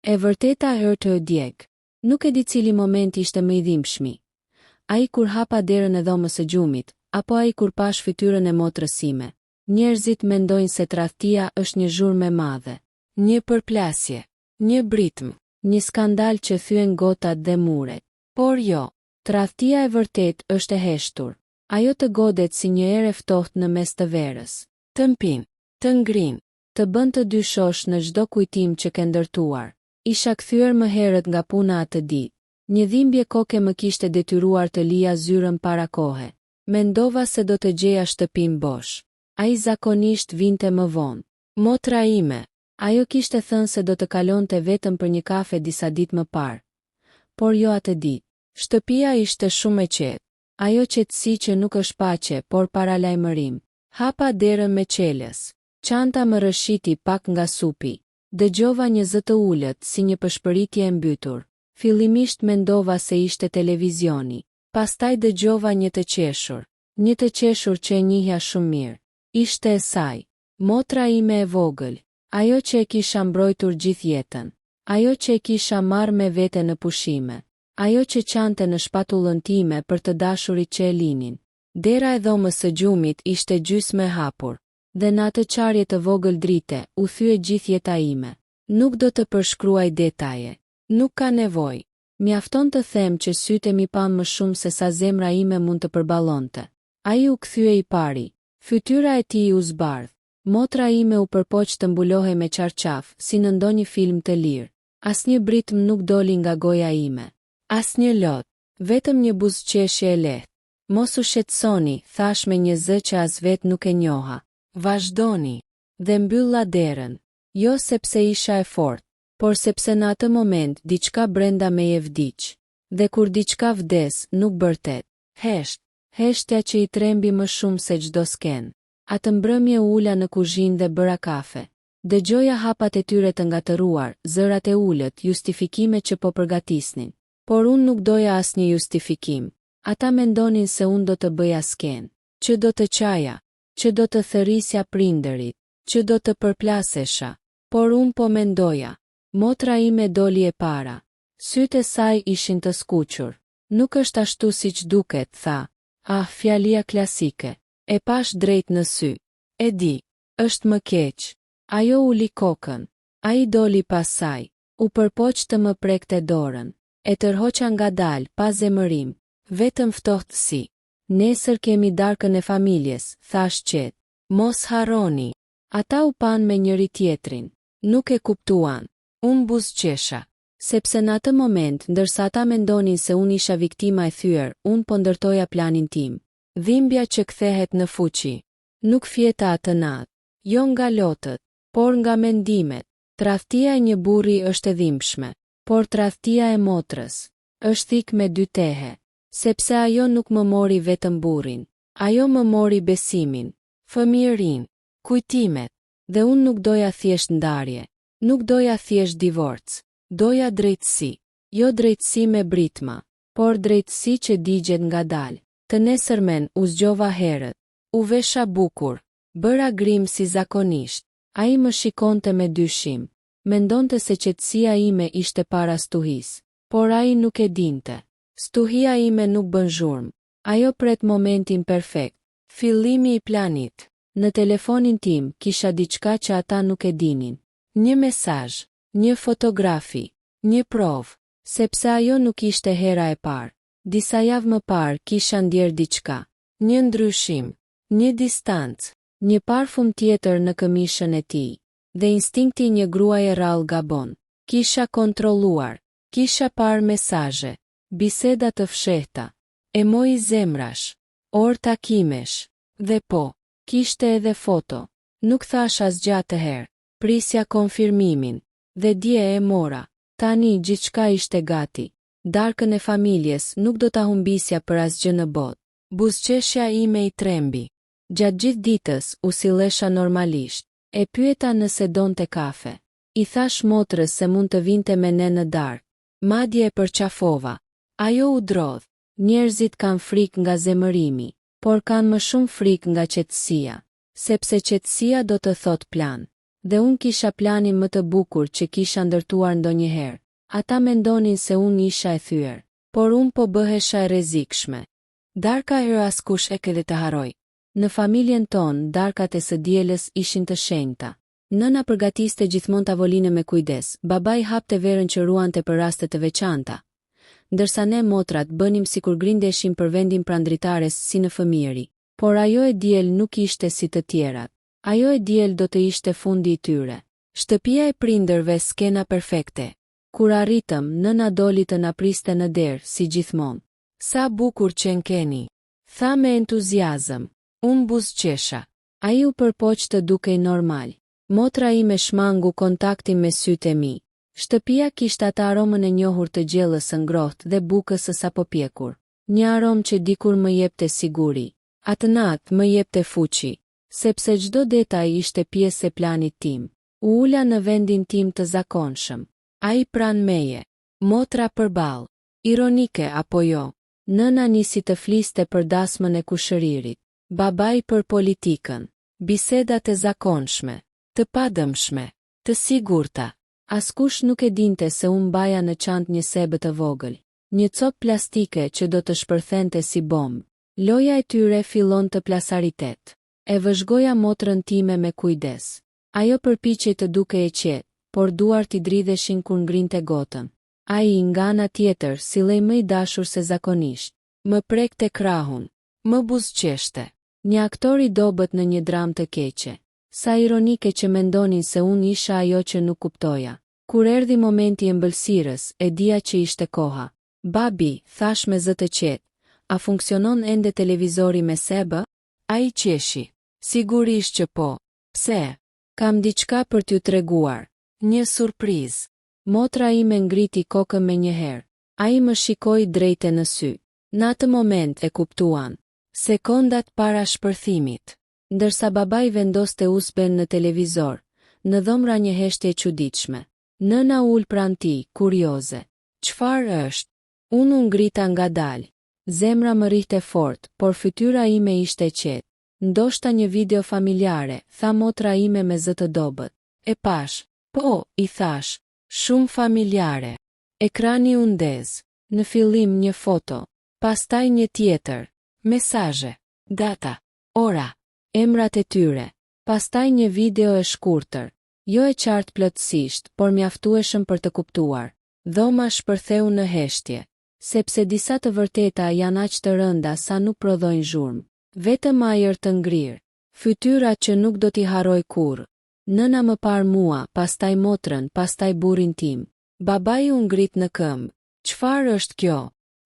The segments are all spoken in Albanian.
E vërteta hurt her djeg. Nuk e di cili moment ishte më i dhimbshmi. Ai kur hapa derën e dhomës së gjumit, apo ai kur pash fytyrën e motrës sime. Njerëzit mendojnë se tradhtia është një zhurmë e madhe, një përplasje, një britm, një skandal që thyen gotat dhe muret. Por jo, tradhtia e vërtet është e heshtur. Ajo të godet si një erë e ftohtë në mes të verës. Të mpin, të ngrin, të bën të dyshosh në çdo kujtim që ke ndërtuar. Isha kthyer më herët nga puna atë ditë. Një dhimbje koke më kishte detyruar të lija zyrën para kohe. Mendova se do të gjeja shtëpinë bosh. Ai zakonisht vinte më vonë. Motra ime, ajo kishte thënë se do të kalonte vetëm për një kafe disa ditë më parë. Por jo atë ditë. Shtëpia ishte shumë e qetë. Ajo qetësi që nuk është paqe, por paralajmërim. Hapa derën me qelës. Çanta më rëshiti pak nga supi. Dëgjova një zë të ulët si një pëshpëritje e mbytur. Fillimisht mendova se ishte televizioni. Pastaj dëgjova një të qeshur. Një të qeshur që e njihja shumë mirë. Ishte e saj. Motra ime e vogël. Ajo që e kisha mbrojtur gjithë jetën. Ajo që e kisha marrë me vete në pushime. Ajo që qante në shpatullën time për të dashurit që e linin. Dera e dhomës së gjumit ishte gjysmë e hapur. Dhe në atë qarje të vogël drite, u thye gjithë jeta ime. Nuk do të përshkruaj detaje. Nuk ka nevojë. Mjafton të them që sytë mi pan më shumë se sa zemra ime mund të përballonte. Ai u kthye i pari. Fytyra e tij u zbardh. Motra ime u përpoq të mbulohej me qarqaf, si në ndonjë film të lirë. Asnjë britm nuk doli nga goja ime. Asnjë lot. Vetëm një buzëqeshje e lehtë. Mos u shqetësoni, thash me një zë që as vet nuk e njoha. Vazhdoni. Dhe mbylla derën. Jo sepse isha e fortë, por sepse në atë moment diçka brenda meje vdiq. Dhe kur diçka vdes, nuk bërtet. Heshtja që i trembi më shumë se çdo sken. Atë mbrëmje u ula në kuzhinë dhe bëra kafe. Dëgjoja hapat e tyre të ngatëruar, zërat e ulët, justifikime që po përgatisnin. Por unë nuk doja asnjë justifikim. Ata mendonin se unë do të bëja sken, që do të qaja, që do të thërrisja prindërit, që do të përplasesha. Por unë po mendoja. Motra ime doli e para. Sytë e saj ishin të skuqur. Nuk është ashtu siç duket, tha. Fjalia klasike. E pash drejt në sy. E di, është më keq. Ajo uli kokën. Ai doli pas saj. U përpoq të më prekte dorën. E tërhoqa ngadalë, pa zemërim. Vetëm ftohtësi. Nesër kemi darkën e familjes, thash qetë. Mos harroni. Ata u pan me njëri tjetrin. Nuk e kuptuan. Unë buzëqesha. Sepse në atë moment, ndërsa ata mendonin se unë isha viktima e thyer, unë po ndërtoja planin tim. Dhimbja që kthehet në fuqi. Nuk fjeta atë natë. Jo nga lotët, por nga mendimet. Tradhtia e një burri është e dhimbshme, por tradhtia e motrës është thik me dy tehe. Sepse ajo nuk më mori vetëm burrin. Ajo më mori besimin, fëmijërinë, kujtimet. Dhe unë nuk doja thjesht ndarje. Nuk doja thjesht divorc. Doja drejtësi. Jo drejtësi me britma, por drejtësi që digjet ngadalë. Të nesërmen u zgjova herët. U vesha bukur. Bëra grim si zakonisht. Ai më shikonte me dyshim. Mendonte se qetësia ime ishte para stuhis. Por ai nuk e dinte. Stuhia ime nuk bën zhurmë. Ajo pret momentin perfekt. Fillimi i planit. Në telefonin tim kisha diçka që ata nuk e dinin. Një mesazh, një fotografi, një provë, sepse ajo nuk ishte hera e parë. Disa javë më parë kisha ndjer diçka. Një ndryshim, një distancë, një parfum tjetër në këmishën e tij. Dhe instinkti një gruaje rrallë gabon. Kisha kontrolluar, kisha parë mesazhe, biseda të fshehta, emoj zemrash, orë takimesh, dhe po, kishte edhe foto. Nuk thash asgjë atëherë, prisja konfirmimin, dhe dje e mora. Tani gjithçka ishte gati. Darkën e familjes nuk do ta humbisja për asgjë në botë. Buzëqeshja ime i trembi. Gjatë gjithë ditës u sillesha normalisht. E pyeta nëse donte kafe. I thash motrës se mund të vinte me ne në darkë. Madje e përqafova. Ajo u drodh. Njerëzit kanë frikë nga zemërimi, por kanë më shumë frikë nga qetësia, sepse qetësia do të thot plan. Dhe unë kisha planin më të bukur që kisha ndërtuar ndonjëherë. Ata mendonin se unë isha e thyer, por unë po bëhesha e rrezikshme. Darka herë askush e këdhe të haroj. Në familjen tonë, darkat e së dielës ishin të shenjta. Nëna përgatiste gjithmonë tavolinën me kujdes, babai hapte verën që ruante për raste të veçanta, ndërsa ne motrat bënim sikur grindeshim për vendin prandritares si në fëmijëri. Por ajo e diel nuk ishte si të tjerat. Ajo e diel do të ishte fundi i tyre. Shtëpia e prindërve skena perfekte. Kur arritëm, nëna doli të na priste në derë, si gjithmonë. Sa bukur që n'keni, tha me entuziazëm. Unë buzëqesha. Ai u përpoq të dukej normal. Motra ime shmangu kontaktin me sytë e mi. Shtëpia kishte atë aromën e njohur të gjellës së ngrohtë dhe bukës së sapo pjekur. Një aromë që dikur më jepte siguri. Atë natë më jepte fuqi, sepse çdo detaj ishte pjesë e planit tim. U ula në vendin tim të zakonshëm. Ai pranë meje. Motra përballë. Ironike apo jo? Nëna nisi të fliste për dasmën e kushëririt. Babai për politikën. Bisedat e zakonshme, të padëmshme, të sigurta. Askush nuk e dinte se unë baja në çantë një sebë të vogël, një copë plastike që do të shpërthente si bombë. Loja e tyre fillon të plasaritet. E vëzhgoja motrën time me kujdes. Ajo përpiqej të duke e qetë, por duart i dridheshin kur ngrinte gotën. Ai nga ana tjetër sillej më i dashur se zakonisht. Më prekte krahun. Më buzëqeshte. Një aktor i dobët në një dramë të keqe. Sa ironike që mendonin se unë isha ajo që nuk kuptoja. Kur erdhi momenti i ëmbëlsirës, e dija që ishte koha. Babi, thash me zë të qetë, a funksionon ende televizori me sebë? Ai qeshi. Sigurisht që po. Pse? Kam diçka për t'ju treguar. Një surprizë. Motra ime ngriti kokën me njëherë. Ai më shikoi drejte në sy. Në atë moment e kuptuan. Sekondat para shpërthimit. Ndërsa babai vendoste USB-n në televizor, në dhomra një heshtje e çuditshme. Nëna ul pranë tij, kurioze. Çfarë është? Unë u ngrita ngadalë. Zemra më rrihte fort, por fytyra ime ishte e qetë. Ndoshta një video familjare, tha motra ime me zë të dobët. E pash. Po, i thash. Shumë familjare. Ekrani u ndez. Në fillim një foto. Pastaj një tjetër. Mesazhe. Data. Ora. Emrat e tyre. Pastaj një video e shkurtër. Jo e qartë plotësisht, por mjaftueshëm për të kuptuar. Dhoma shpërtheu në heshtje. Sepse disa të vërteta janë aq të rënda sa nuk prodhojnë zhurmë. Vetëm ajër të ngrirë. Fytyra që nuk do t'i haroj kurrë. Nëna më parë mua, pastaj motrën, pastaj burrin tim. Babai u ngrit në këmbë. Çfarë është kjo?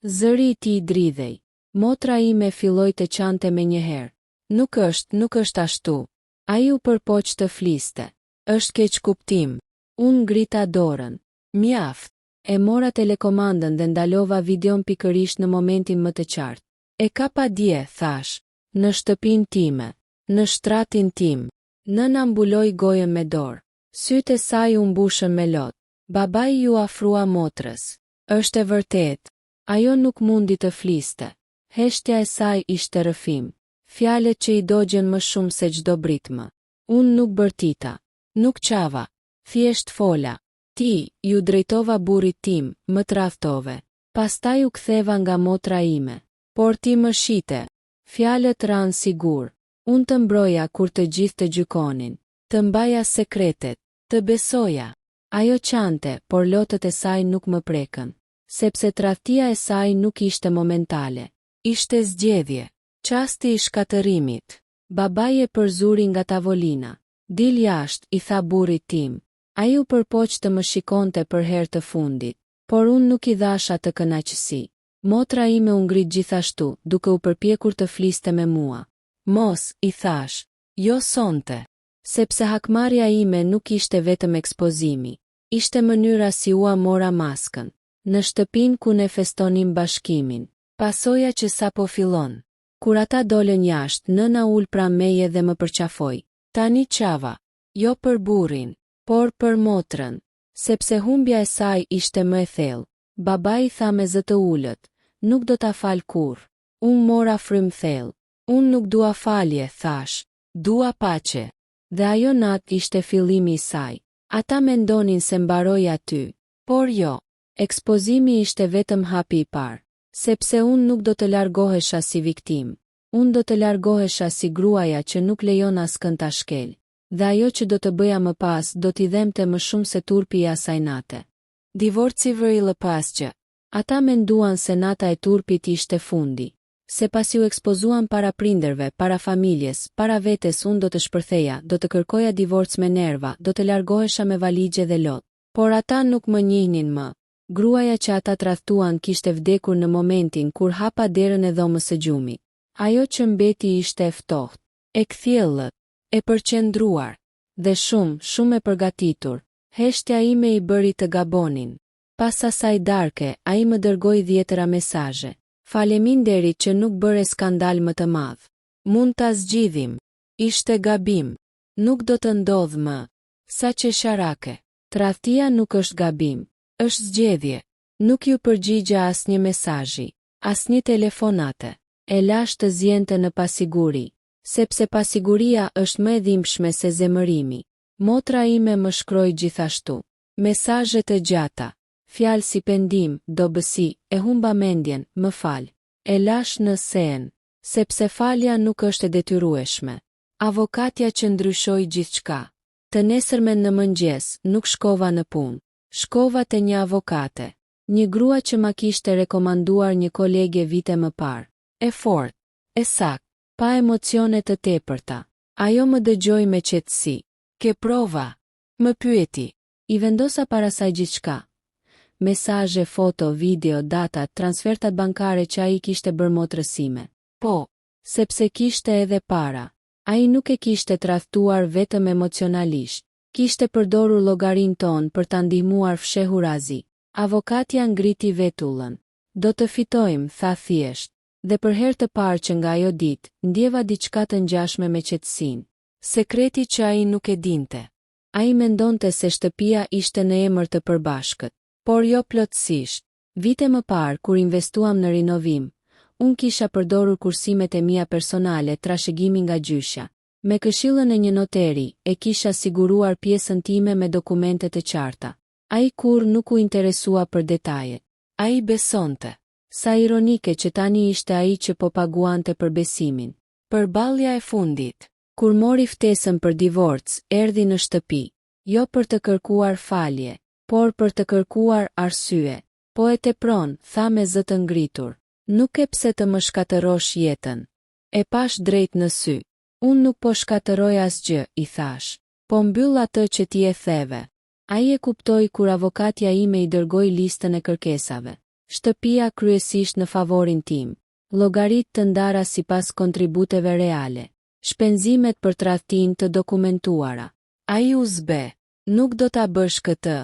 Zëri i tij dridhej. Motra ime filloi të qante me njëherë. Nuk është ashtu. Ai u përpoq të fliste. Është keq kuptim. Unë ngrita dorën. Mjaft. E mora telekomandën dhe ndalova videon pikërisht në momentin më të qartë. E ka pa dje, thash. Në shtëpinë time. Në shtratin tim. Nëna mbuloi gojën me dorë. Sytë e saj u mbushën me lot. Babai ju afrua motrës. Është e vërtet. Ajo nuk mundi të fliste. Heshtja e saj ishte rrëfim. Fjalët që i dogjen më shumë se çdo britmë. Unë nuk bërtita. Nuk qava. Thjesht fola. Ti, ju drejtova burrit tim, më tradhtove. Pastaj u ktheva nga motra ime. Por ti më shite. Fjalët ranë sigur. Unë të mbroja kur të gjithë të gjykonin. Të mbaja sekretet. Të besoja. Ajo qante, por lotët e saj nuk më prekën. Sepse tradhtia e saj nuk ishte momentale. Ishte zgjedhje. Çasti i shkatërimit. Babai e përzuri nga tavolina. Dil jashtë, i tha burrit tim. Ai u përpoq të më shikonte për herë të fundit, por unë nuk i dhasha të kënaqësi. Motra ime u ngrit gjithashtu, duke u përpjekur të fliste me mua. Mos, i thash, jo sonte. Sepse hakmarrja ime nuk ishte vetëm ekspozimi. Ishte mënyra si ua mora maskën. Në shtëpinë ku ne festonim bashkimin. Pasoja që sapo fillon. Kur ata dolën jashtë, nëna ul pranë meje dhe më përqafoi. Tani qava. Jo për burrin, por për motrën. Sepse humbja e saj ishte më e thellë. Babai tha me zë të ulët. Nuk do ta fal kurrë. Unë mora frym thellë. Unë nuk dua falje, thash. Dua paqe. Dhe ajo natë ishte fillimi i saj. Ata mendonin se mbaroi aty, por jo. Ekspozimi ishte vetëm hapi i parë, sepse unë nuk do të largohesha si viktim. Unë do të largohesha si gruaja që nuk lejon askën ta shkel. Dhe ajo që do të bëja më pas do t'i dhemte më shumë se turpi i asaj nate. Divorci vëri lë pasgjë. Ata menduan se nata e turpit ishte fundi. Se pasi u ekspozuan para prindërve, para familjes, para vetes unë do të shpërtheja, do të kërkoja divorc me nerva, do të largohesha me valigje dhe lot. Por ata nuk më njihnin më. Gruaja që ata tradhtuan kishte vdekur në momentin kur hapa derën e dhomës së gjumit. Ajo që mbeti ishte e ftohtë, e kthjellët, e përqendruar, dhe shumë e përgatitur. Heshtja ime i bëri të gabonin. Pas asaj darke, ai më dërgoi 10 mesazhe. Faleminderit që nuk bëre skandal më të madh. Mund ta zgjidhim. Ishte gabim. Nuk do të ndodh më. Sa që sharake. Tradhtia nuk është gabim. Është zgjedhje. Nuk ju përgjigja asnjë mesazhi, asnjë telefonate. E lash të zjente në pasiguri, sepse pasiguria është më e dhimbshme se zemërimi. Motra ime më shkroi gjithashtu. Mesazhe të gjata. Fjalë si pendim, dobësi, e humba mendjen, më fal. E lash në sen, sepse falja nuk është e detyrueshme. Avokatja që ndryshoi gjithçka. Të nesërmen në mëngjes, nuk shkova në punë. Shkova te një avokate. Një grua që ma kishte rekomanduar një kolege vite më parë. E fort, e sak, pa emocione të tepërta. Ajo më dëgjoi me qetësi. Ke prova? Më pyeti. I vendosa para saj gjithçka. Mesazhe, foto, video, data, transfertat bankare që ai kishte bërë motrësime. Po, sepse kishte edhe para. Ai nuk e kishte tradhtuar vetëm emocionalisht. Kishte përdorur llogarin ton për ta ndihmuar fshehurazi. Avokatja ngriti vetullën. Do të fitojmë, tha thjesht. Dhe për herë të parë që nga ajo ditë, ndjeva diçka të ngjashme me qetësinë. Sekreti që ai nuk e dinte. Ai mendonte se shtëpia ishte në emër të përbashkët, por jo plotësisht. Vite më parë kur investuam në rinovim, unë kisha përdorur kursimet e mia personale trashëgimi nga gjyshja. Me këshillën e një noteri, e kisha siguruar pjesën time me dokumente të qarta. Ai kur nuk u interesua për detajet. Ai besonte. Sa ironike që tani ishte ai që po paguante për besimin. Përballja e fundit. Kur mori ftesën për divorc, erdhi në shtëpi. Jo për të kërkuar falje, por për të kërkuar arsye. Po e tepron, tha me zë të ngritur. Nuk e pse të më shkatërosh jetën. E pash drejt në sy. Unë nuk po shkatëroj asgjë, i thash. Po mbyll atë që ti e theve. Ai e kuptoi kur avokatja ime i dërgoi listën e kërkesave. Shtëpia kryesisht në favorin tim. Llogarit të ndara sipas kontributeve reale. Shpenzimet për tradhtinë të dokumentuara. Ai u zbe. Nuk do ta bësh këtë.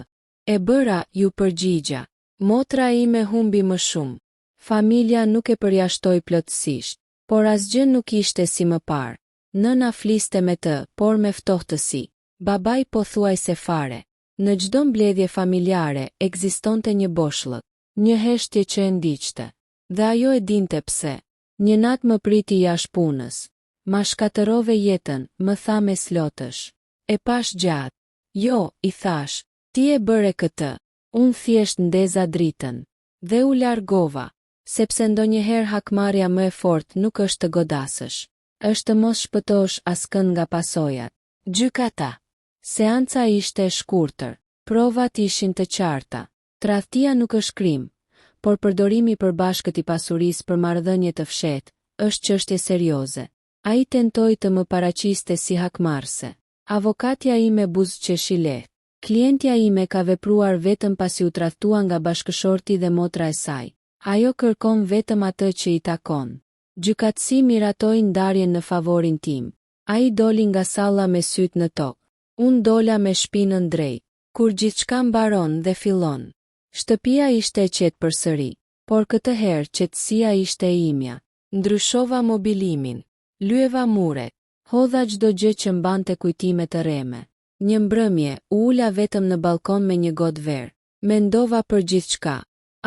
E bëra, ju përgjigja. Motra ime humbi më shumë. Familja nuk e përjashtoi plotësisht, por asgjë nuk ishte si më parë. Nëna fliste me të, por me ftohtësi. Babai pothuajse fare. Në çdo mbledhje familjare ekzistonte një boshllëk, një heshtje që e ndiqte. Dhe ajo e dinte pse. Një natë më priti jashtë punës. Ma shkatërove jetën, më tha me slotësh. E pash gjatë. Jo, i thash, ti e bëre këtë. Unë thjesht ndeza dritën. Dhe u largova, sepse ndonjëherë hakmarrja më e fortë nuk është të godasësh. Është mos shpëtosh askën nga pasojat. Gjykata. Seanca ishte e shkurtër. Provat ishin të qarta. Tradhtia nuk është krim, por përdorimi i përbashkët i pasurisë për marrëdhënie të fshehtë është çështje serioze. Ai tentoi të më paraqiste si hakmarrse. Avokatja ime buzëqeshi lehtë. Klientja ime ka vepruar vetëm pasi u tradhtua nga bashkëshorti dhe motra e saj. Ajo kërkon vetëm atë që i takon. Gjykatësi miratoi ndarjen në favorin tim. Ai doli nga salla me syt në tokë. Unë dola me shpinën drejt. Kur gjithçka mbaron dhe fillon. Shtëpia ishte e qetë përsëri, por këtë herë qetësia ishte e imja. Ndryshova mobilimin. Lyeva muret. Hodha çdo gjë që mbante kujtime të rreme. Një mbrëmje, u ula vetëm në balkon me një gotë verë. Mendova për gjithçka.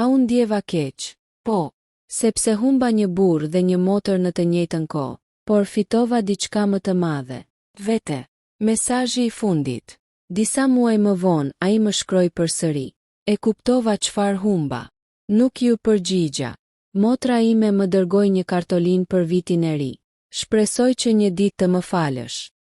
A u ndjeva keq? Po, sepse humba një burr dhe një motër në të njëjtën kohë, por fitova diçka më të madhe. Vete. Mesazhi i fundit. Disa muaj më vonë, ai më shkroi përsëri. E kuptova çfarë humba. Nuk ju përgjigja. Motra ime më dërgoi një kartolinë për vitin e ri. Shpresoj që një ditë të më falësh.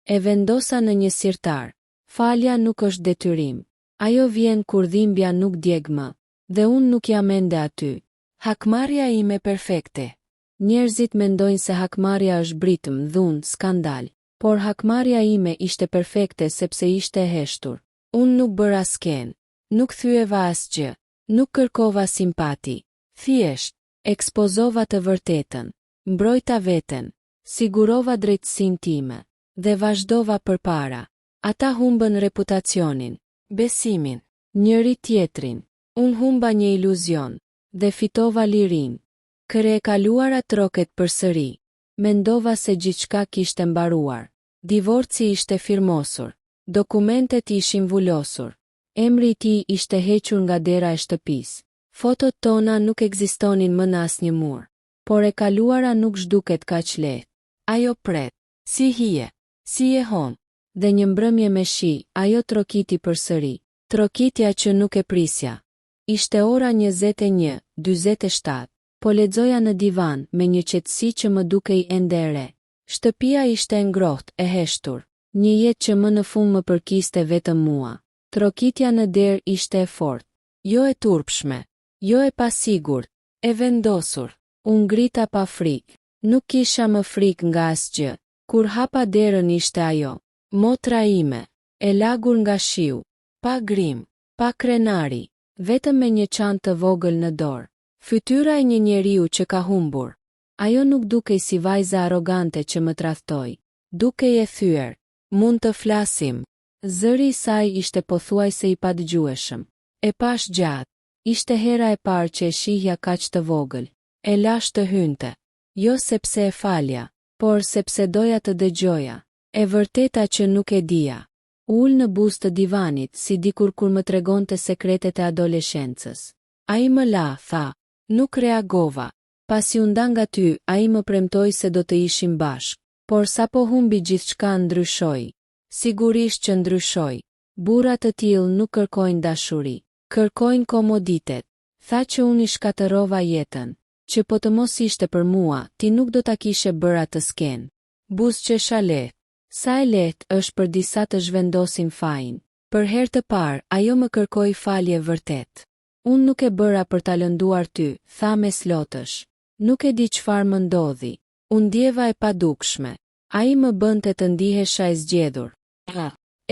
E vendosa në një sirtar. Falja nuk është detyrim. Ajo vjen kur dhimbja nuk djeg më. Dhe unë nuk jam ende aty. Hakmarrja ime perfekte. Njerëzit mendojnë se hakmarrja është britëm, dhunë, skandal. Por hakmarrja ime ishte perfekte sepse ishte e heshtur. Unë nuk bëra sken. Nuk thyeva asgjë. Nuk kërkova simpati. Thjesht, ekspozova të vërtetën. Mbrojta veten. Sigurova drejtësinë time. Dhe vazhdova përpara. Ata humbën reputacionin, besimin, njëri tjetrin. Unë humba një iluzion. Dhe fitova lirin. Kër e kaluara troket përsëri. Mendova se gjithçka kishte mbaruar. Divorci ishte firmosur. Dokumentet ishin vullosur. Emri i tij ishte hequr nga dera e shtëpisë. Fotot tona nuk ekzistonin më në asnjë mur. Por e kaluara nuk zhduket kaq lehtë. Ajo pret. Si hije. Si e hon. Dhe një mbrëmje me shi, ajo trokiti përsëri. Trokitja që nuk e prisja. Ishte ora 21:47. Po lexoja në divan me një qetësi që më dukej ende e re. Shtëpia ishte e ngrohtë, e heshtur. Një jetë që më në fund më përkiste vetëm mua. Trokitja në derë ishte e fortë. Jo e turpshme. Jo e pasigurt. E vendosur. Unë ngrita pa frikë. Nuk kisha më frikë nga asgjë. Kur hapa derën ishte ajo. Motra ime. E lagur nga shiu. Pa grim. Pa krenari. Vetëm me një çantë të vogël në dorë. Fytyra e një njeriu që ka humbur. Ajo nuk dukej si vajza arrogante që më tradhtoi. Dukej e thyer. Mund të flasim. Zëri i saj ishte pothuajse i padëgjueshëm. E pash gjatë. Ishte hera e parë që e shihja kaq të vogël. E lash të hynte. Jo sepse e falja, por sepse doja të dëgjoja. E vërteta që nuk e dija. Ul në buzë të divanit si dikur kur më tregonte sekretet e adoleshencës. Ai më la, tha. Nuk reagova. Pasi u nda nga ty, ai më premtoi se do të ishim bashkë. Por sapo humbi gjithçka ndryshoi. Sigurisht që ndryshoi. Burra të tillë nuk kërkojnë dashuri, kërkojnë komoditet. Tha që unë i shkatërrova jetën, që po të mos ishte për mua, ti nuk do ta kishe bërë atë sken. Buzëqesha lehtë. Sa e lehtë është për disa të zhvendosin fajin. Për herë të parë, ajo më kërkoi falje vërtet. Unë nuk e bëra për ta lënduar ty, tha me slotësh. Nuk e di çfarë më ndodhi. Unë ndjeva e padukshme. Ai më bënte të ndihesha e zgjedhur.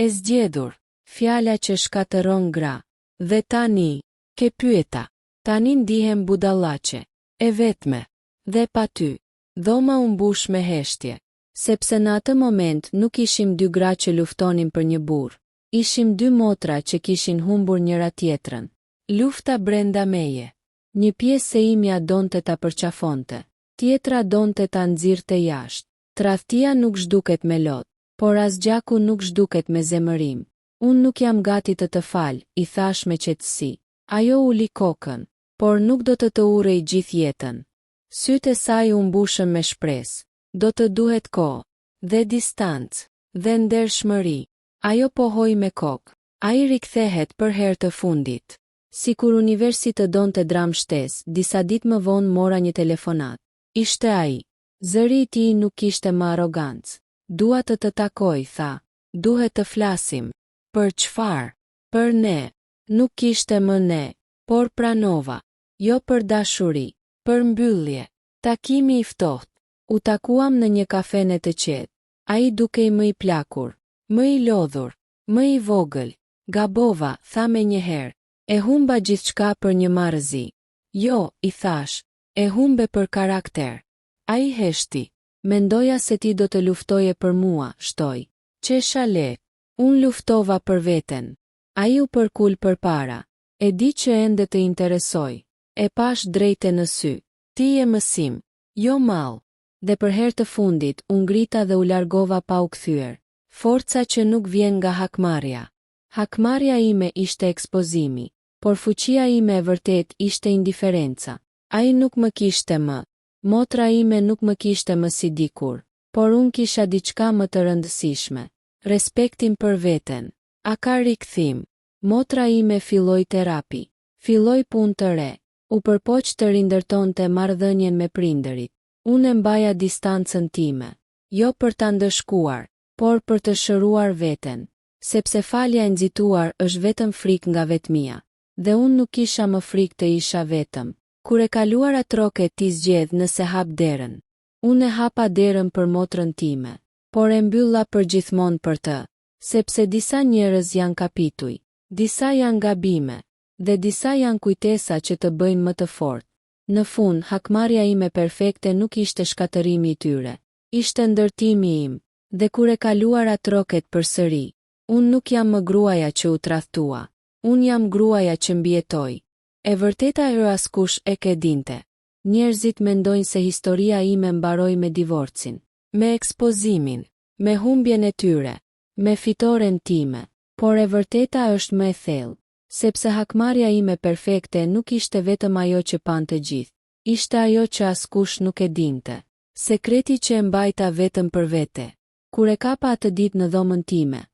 E zgjedhur. Fjala që shkatëron gra. Dhe tani, ke pyeta. Tani ndihem budallaçe. E vetme. Dhe pa ty. Dhoma u mbush me heshtje. Sepse në atë moment nuk ishim dy gra që luftonin për një burr. Ishim dy motra që kishin humbur njëra tjetrën. Lufta brenda meje. Një pjesë e imja donte ta përqafonte. Tjetra donte ta nxirrte jashtë. Tradhtia nuk zhduket me lot, por as gjaku nuk zhduket me zemërim. Unë nuk jam gati të fal, i thash me qetësi. Ajo uli kokën, por nuk do të urrej gjithë jetën. Sytë e saj u mbushën me shpresë. Do të duhet kohë, dhe distancë, dhe ndershmëri. Ajo pohoi me kokë. Ai rikthehet për herë të fundit. Sikur universi të donte dram shtesë, disa ditë më vonë mora një telefonat. Ishte ai. Zëri i tij nuk kishte më arrogancë. Dua të takoj, tha. Duhet të flasim. Për çfarë? Për ne. Nuk kishte më ne, por pranova. Jo për dashuri, për mbyllje. Takimi i ftohtë. U takuam në një kafene të qetë. Ai dukej më i plakur, më i lodhur, më i vogël. Gabova, tha me njëherë. E humba gjithçka për një marrëzi. Jo, i thash, e humbe për karakter. Ai heshti. Mendoja se ti do të luftoje për mua, shtoi. Qesha lehtë. Unë luftova për veten. Ai u përkul përpara. E di që ende të interesoj. E pash drejte në sy. Ti je mësim, jo mall. Dhe për herë të fundit, u ngrita dhe u largova pa u kthyer. Forca që nuk vjen nga hakmarrja. Hakmarrja ime ishte ekspozimi, por fuqia ime e vërtet ishte indiferenca. Ai nuk më kishte më. Motra ime nuk më kishte më si dikur, por unë kisha diçka më të rëndësishme. respektin për veten. A ka rikthim? Motra ime filloi terapi. Filloi punë të re. U përpoq të rindërtonte marrëdhënien me prindërit. Unë mbaja distancën time. Jo për ta ndëshkuar, por për të shëruar veten. Sepse falja e nxituar është vetëm frikë nga vetmia. Dhe unë nuk kisha më frikë të isha vetëm. Kur e kaluara troket ti zgjedh nëse hap derën. Unë e hapa derën për motrën time. Por e mbylla përgjithmonë për të. Sepse disa njerëz janë kapituj. Disa janë gabime. Dhe disa janë kujtesa që të bëjnë më të fortë. Në fund, hakmarrja ime perfekte nuk ishte shkatërimi i tyre. Ishte ndërtimi im. Dhe kur e kaluara troket përsëri, unë nuk jam më gruaja që u tradhtua. Unë jam gruaja që mbijetoi. E vërteta e askush e ke dinte. Njerëzit mendojnë se historia ime mbaroi me divorcin, me ekspozimin, me humbjen e tyre, me fitoren time. Por e vërteta është më e thellë. Sepse hakmarrja ime perfekte nuk ishte vetëm ajo që pante gjithë. Ishte ajo që askush nuk e dinte. Sekreti që e mbajta vetëm për vete. Kur e kapa atë ditë në dhomën time,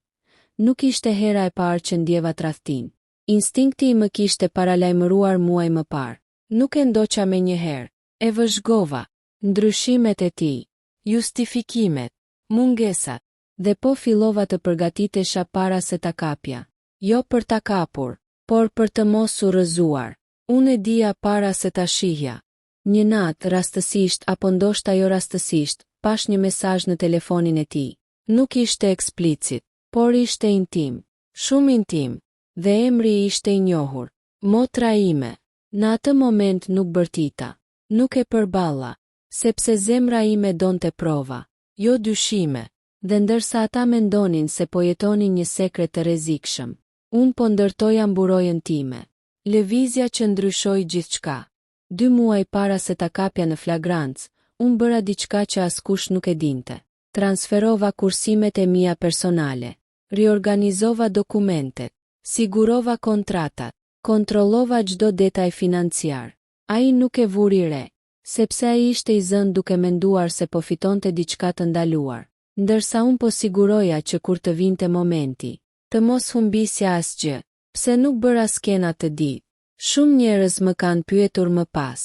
nuk ishte hera e parë që ndjeva tradhtin. Instinkti më kishte paralajmëruar muaj më parë. Nuk e ndoqa me njëherë. E vëzhgova. Ndryshimet e tij, justifikimet, mungesat, dhe po fillova të përgatitesha para se ta kapja. Jo për ta kapur, por për të mos u rrëzuar. Unë e dija para se ta shihja. Një natë, rastësisht apo ndoshta jo rastësisht, pash një mesazh në telefonin e tij. Nuk ishte eksplicit, por ishte intim, shumë intim, dhe emri ishte i njohur. Motra ime. Në atë moment nuk bërtita, nuk e përballa, sepse zemra ime donte prova, jo dyshime, dhe ndërsa ata mendonin se po jetonin një sekret të rrezikshëm, unë po ndërtoja mburojën time. Lëvizja që ndryshoi gjithçka. 2 muaj para se ta kapja në flagrancë, unë bëra diçka që askush nuk e dinte. Transferova kursimet e mia personale, riorganizova dokumentet, sigurova kontratat, kontrollova çdo detaj financiar. Ai nuk e vuri re, sepse ai ishte i zënë duke menduar se po fitonte diçka të ndaluar, ndërsa unë po siguroja që kur të vinte momenti, të mos humbisja asgjë. Pse nuk bëra skena të ditë? Shumë njerëz më kanë pyetur më pas.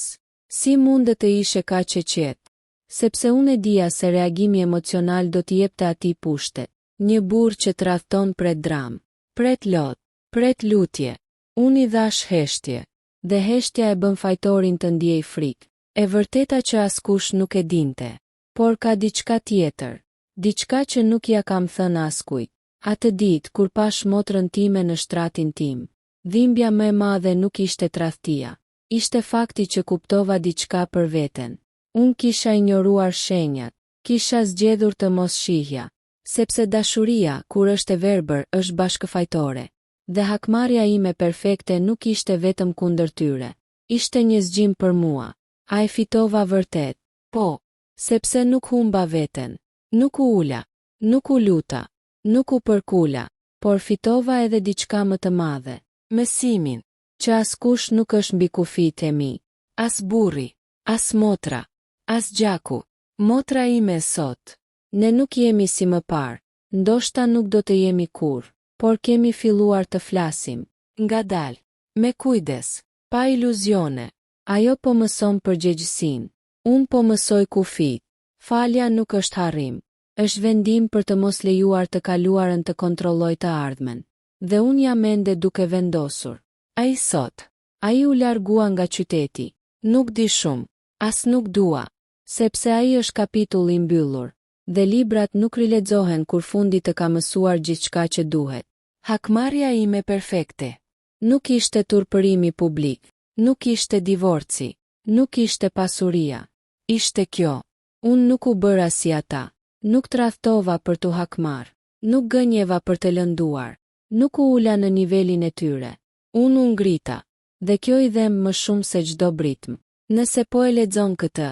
Si mundet të ishe kaq e qetë? Sepse unë e dija se reagimi emocional do t'i jepte atij pushtet. Një burr që tradhton pret dram, pret lot, pret lutje. Unë i dhash heshtje, dhe heshtja e bën fajtorin të ndiej frikë. E vërteta që askush nuk e dinte, por ka diçka tjetër, diçka që nuk ja kam thënë askujt. Atë ditë kur pash motrën time në shtratin tim, dhimbja më e madhe nuk ishte tradhtia, ishte fakti që kuptova diçka për veten. Unë kisha injoruar shenjat, kisha zgjedhur të mos shihja, sepse dashuria, kur është e verbër, është bashkëfajtore. Dhe hakmarrja ime perfekte nuk ishte vetëm kundër tyre, ishte një zgjim për mua. A e fitova vërtet? Po, sepse nuk humba veten, nuk u ula, nuk u luta. Nuk u përkula, por fitova edhe diçka më të madhe, mësimin, që askush nuk është mbi kufijtë e mi, as burri, as motra, as gjaku. Motra ime sot. Ne nuk jemi si më parë, ndoshta nuk do të jemi kurrë, por kemi filluar të flasim, ngadalë, me kujdes, pa iluzione. Ajo po mëson përgjegjësinë, unë po mësoj kufijtë. Falja nuk është harrim. Është vendim për të mos lejuar të kaluarën të kontrolloj të ardhmen. Dhe unë jam ende duke vendosur. Ai sot. Ai u largua nga qyteti. Nuk di shumë. As nuk dua. Sepse ai është kapitull i mbyllur. Dhe librat nuk rilexohen kur fundi të ka mësuar gjithçka që duhet. Hakmarrja ime perfekte. Nuk ishte turpërimi publik. Nuk ishte divorci. Nuk ishte pasuria. Ishte kjo. Unë nuk u bëra si ata. Nuk tradhtova për t'u hakmarr, nuk gënjeva për të lënduar, nuk u ula në nivelin e tyre. Unë u ngrita, dhe kjo i dhem më shumë se çdo britm. Nëse po e lexon këtë,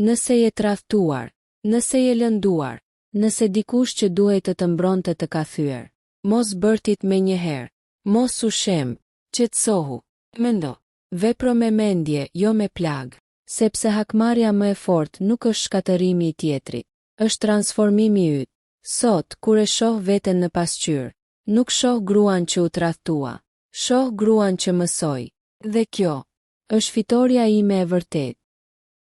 nëse je tradhtuar, nëse je lënduar, nëse dikush që duhet të mbronte të ka thyer, mos bërtit me njëherë, mos u shem, qetësohu, mendo, vepro me mendje, jo me plag, sepse hakmarrja më e fortë nuk është shkatërimi i tjetrit. Është transformimi yt. Sot, kur e shoh veten në pasqyrë, nuk shoh gruan që u tradhtua. Shoh gruan që mësoi. Dhe kjo është fitoria ime e vërtet.